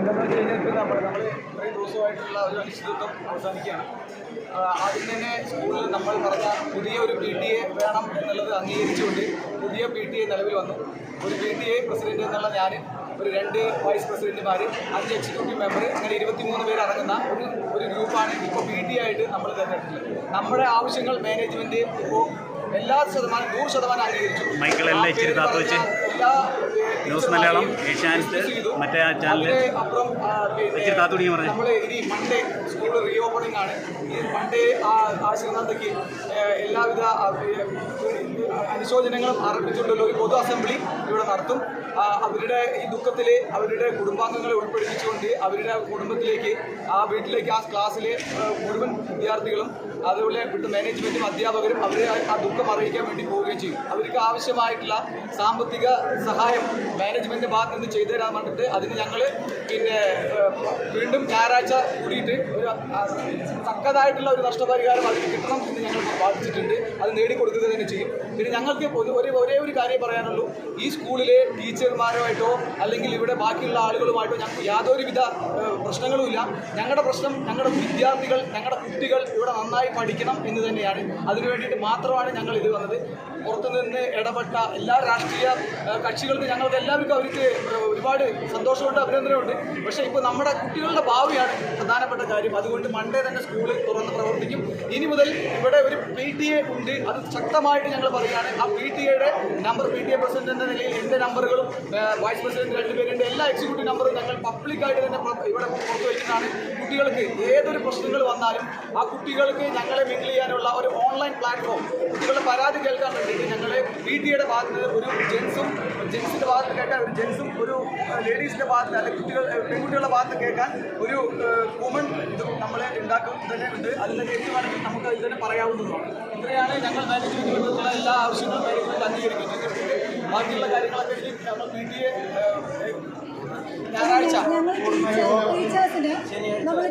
എന്താണെന്ന് വെച്ച് കഴിഞ്ഞാൽ ഇപ്പോൾ നമ്മൾ ഇത്രയും ദിവസമായിട്ടുള്ള ഒരു അനിശ്ചിതത്വം അവസാനിക്കുകയാണ്. ആദ്യം തന്നെ സ്കൂളിൽ നമ്മൾ പറഞ്ഞ പുതിയ ഒരു PTA വേണം എന്നുള്ളത് അംഗീകരിച്ചുകൊണ്ട് പുതിയ PTA നിലവിൽ വന്നു. ഒരു PTA പ്രസിഡന്റ് എന്നുള്ള ഞാൻ, ഒരു 2 വൈസ് പ്രസിഡന്റുമാർ, 5 എക്സിക്യൂട്ടീവ് മെമ്പർ, അങ്ങനെ 23 പേര് അടങ്ങുന്ന ഒരു ഗ്രൂപ്പാണ് ഇപ്പോൾ PTA ആയിട്ട് നമ്മൾ തിരഞ്ഞെടുത്തിട്ടുള്ളത്. നമ്മുടെ ആവശ്യങ്ങൾ മാനേജ്മെന്റ് ഇപ്പോൾ എല്ലാ 100% അംഗീകരിച്ചു. എല്ലാ ന്യൂസ് മലയാളം, ഏഷ്യാനെറ്റ്, മറ്റേ ചാനൽ അപ്പുറം നമ്മൾ ഇനി മൺഡേ സ്കൂൾ റീ ഓപ്പണിംഗ് ആണ്. ഈ മൺഡേ ആശ്രമത്തേക്ക് എല്ലാവിധ അനുശോചനങ്ങളും അർപ്പിച്ചുകൊണ്ടുള്ള ഒരു പൊതു അസംബ്ലി ഇവിടെ നടത്തും. അവരുടെ ഈ ദുഃഖത്തിൽ അവരുടെ കുടുംബാംഗങ്ങളെ ഉൾപ്പെടുത്തിച്ചുകൊണ്ട് അവരുടെ കുടുംബത്തിലേക്ക്, ആ വീട്ടിലേക്ക്, ആ ക്ലാസ്സിലെ മുഴുവൻ വിദ്യാർത്ഥികളും അതുപോലെ ഇവിടുത്തെ മാനേജ്മെൻറ്റും അധ്യാപകരും അവരെ ആ ദുഃഖം അറിയിക്കാൻ വേണ്ടി പോവുകയും ചെയ്യും. അവർക്ക് ആവശ്യമായിട്ടുള്ള സാമ്പത്തിക സഹായം മാനേജ്മെൻറ്റിൻ്റെ ഭാഗത്ത് നിന്ന് ചെയ്തു തരാൻ വേണ്ടിയിട്ട് അതിന് ഞങ്ങൾ വീണ്ടും ഞായറാഴ്ച കൂടിയിട്ട് ഒരു തക്കതായിട്ടുള്ള ഒരു നഷ്ടപരിഹാരം അതിന് കിട്ടണം എന്ന് ഞങ്ങൾ ബാധിച്ചിട്ടുണ്ട്. അത് നേടിക്കൊടുക്കുക തന്നെ ചെയ്യും. പിന്നെ ഞങ്ങൾക്ക് ഒരേ ഒരു കാര്യം പറയാനുള്ളൂ, ഈ സ്കൂളിലെ ടീച്ചർമാരുമായിട്ടോ അല്ലെങ്കിൽ ഇവിടെ ബാക്കിയുള്ള ആളുകളുമായിട്ടോ ഞങ്ങൾക്ക് യാതൊരുവിധ പ്രശ്നങ്ങളുമില്ല. ഞങ്ങളുടെ പ്രശ്നം ഞങ്ങളുടെ വിദ്യാർത്ഥികൾ, ഞങ്ങളുടെ കുട്ടികൾ ഇവിടെ നന്നായി പഠിക്കണം എന്ന് തന്നെയാണ്. അതിനു വേണ്ടിയിട്ട് മാത്രമാണ് ഞങ്ങൾ ഇത് വന്നത്. പുറത്തുനിന്ന് ഇടപെട്ട എല്ലാ രാഷ്ട്രീയ കക്ഷികൾക്കും ഞങ്ങൾക്ക് എല്ലാവർക്കും അവർക്ക് ഒരുപാട് സന്തോഷമുണ്ട്, അഭിനന്ദനമുണ്ട്. പക്ഷേ ഇപ്പോൾ നമ്മുടെ കുട്ടികളുടെ ഭാവിയാണ് പ്രധാനപ്പെട്ട കാര്യം. അതുകൊണ്ട് മൺഡേ തന്നെ സ്കൂൾ തുറന്ന് പ്രവർത്തിക്കും. ഇനി മുതൽ ഇവിടെ ഒരു PTA ഉണ്ട്. അത് ശക്തമായിട്ട് ഞങ്ങൾ പറയുകയാണ്. ആ PTA നമ്പർ, PTA പ്രസിഡന്റ് എന്ന നിലയിൽ എൻ്റെ നമ്പറുകളും വൈസ് പ്രസിഡന്റ് 2 പേരുടെ എല്ലാ എക്സിക്യൂട്ടീവ് നമ്പറും ഞങ്ങൾ പബ്ലിക്കായിട്ട് തന്നെ ഇവിടെ പുറത്തു വയ്ക്കുന്നതാണ്. കുട്ടികൾക്ക് ഏതൊരു പ്രശ്നങ്ങൾ വന്നാലും ആ കുട്ടികൾക്ക് ഞങ്ങളെ മിങ്കിൾ ചെയ്യാനുള്ള ഒരു ഓൺലൈൻ പ്ലാറ്റ്ഫോം, കുട്ടികളുടെ പരാതി കേൾക്കാൻ വേണ്ടിയിട്ട് ഞങ്ങൾ PTA ഭാഗത്ത് ഒരു ജെൻസിൻ്റെ ഭാഗത്ത് കേൾക്കാൻ ഒരു ജെൻസും, ഒരു ലേഡീസിൻ്റെ ഭാഗത്ത് അല്ലെങ്കിൽ പെൺകുട്ടികളുടെ ഭാഗത്ത് കേൾക്കാൻ ഒരു വുമൺ ഇതും നമ്മൾ ഉണ്ടാക്കും തന്നെ ഉണ്ട്. അതിൻ്റെ എന്ത് വേണമെങ്കിൽ നമുക്ക് ഇത് തന്നെ പറയാവുന്നതാണ്. ഇത്രയാണ് ഞങ്ങൾ മാനേജ്മെൻറ്റിനുള്ള എല്ലാ ആവശ്യങ്ങളും മാനേജ്മെൻറ്റ് അംഗീകരിക്കുന്നത്. ബാക്കിയുള്ള കാര്യങ്ങളൊക്കെ നമ്മൾ PTA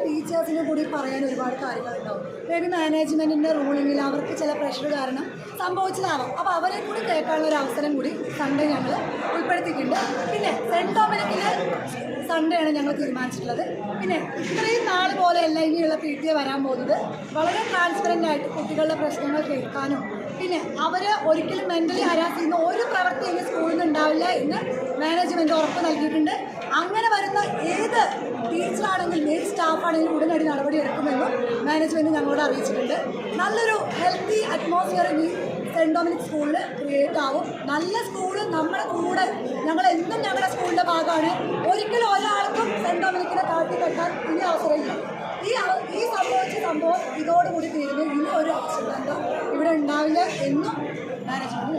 ടീച്ചേഴ്സിന് കൂടി പറയാൻ ഒരുപാട് കാര്യങ്ങളുണ്ടാവും. മേബി മാനേജ്മെൻറ്റിൻ്റെ റൂളിങ്ങിൽ അവർക്ക് ചില പ്രഷർ കാരണം സംഭവിച്ചതാവാം. അപ്പോൾ അവരെ കൂടി കേൾക്കാനുള്ള ഒരു അവസരം കൂടി സൺഡേ ഞങ്ങൾ ഉൾപ്പെടുത്തിയിട്ടുണ്ട്. പിന്നെ സെൻറ്റ് ഡൊമിനിക്കിൽ സൺഡേ ആണ് ഞങ്ങൾ തീരുമാനിച്ചിട്ടുള്ളത്. പിന്നെ ഇത്രയും നാൾ പോലെയല്ല ഇനിയുള്ള PTA വരാൻ പോകുന്നത്. വളരെ ട്രാൻസ്പെറൻ്റ് ആയിട്ട് കുട്ടികളുടെ പ്രശ്നങ്ങൾ കേൾക്കാനും പിന്നെ അവർ ഒരിക്കലും മെൻ്റലി ഹരാസ് ചെയ്യുന്ന ഒരു പ്രവൃത്തി ഇനി സ്കൂളിൽ നിന്ന് ഉണ്ടാവില്ല എന്ന് മാനേജ്മെൻറ്റ് ഉറപ്പ് നൽകിയിട്ടുണ്ട്. അങ്ങനെ വരുന്ന ഏത് ടീച്ചറാണെങ്കിലും ഏത് സ്റ്റാഫാണെങ്കിലും ഉടനടി നടപടി എടുക്കുമെന്നും മാനേജ്മെൻറ്റ് ഞങ്ങളോട് അറിയിച്ചിട്ടുണ്ട്. നല്ലൊരു ഹെൽത്തി അറ്റ്മോസ്ഫിയർ ഇനി സെൻറ്റ് ഡൊമിനിക് സ്കൂളിൽ ക്രിയേറ്റ് ആവും. നല്ല സ്കൂള് നമ്മുടെ കൂടെ, ഞങ്ങളെന്നും ഞങ്ങളുടെ സ്കൂളിൻ്റെ ഭാഗമാണ്. ഒരിക്കലും ഒരാൾക്കും സെൻറ്റ് ഡൊമിനിക്കിനെ കാട്ടിക്കെട്ടാൻ ഇനി അവസരമില്ല. ഈ സംഭവം ഇതോടുകൂടി തീരുന്നു. ഇനി ഒരു ആശങ്ക ഇവിടെ ഉണ്ടാവില്ല എന്നും മാനേജ്മെൻറ്റ്.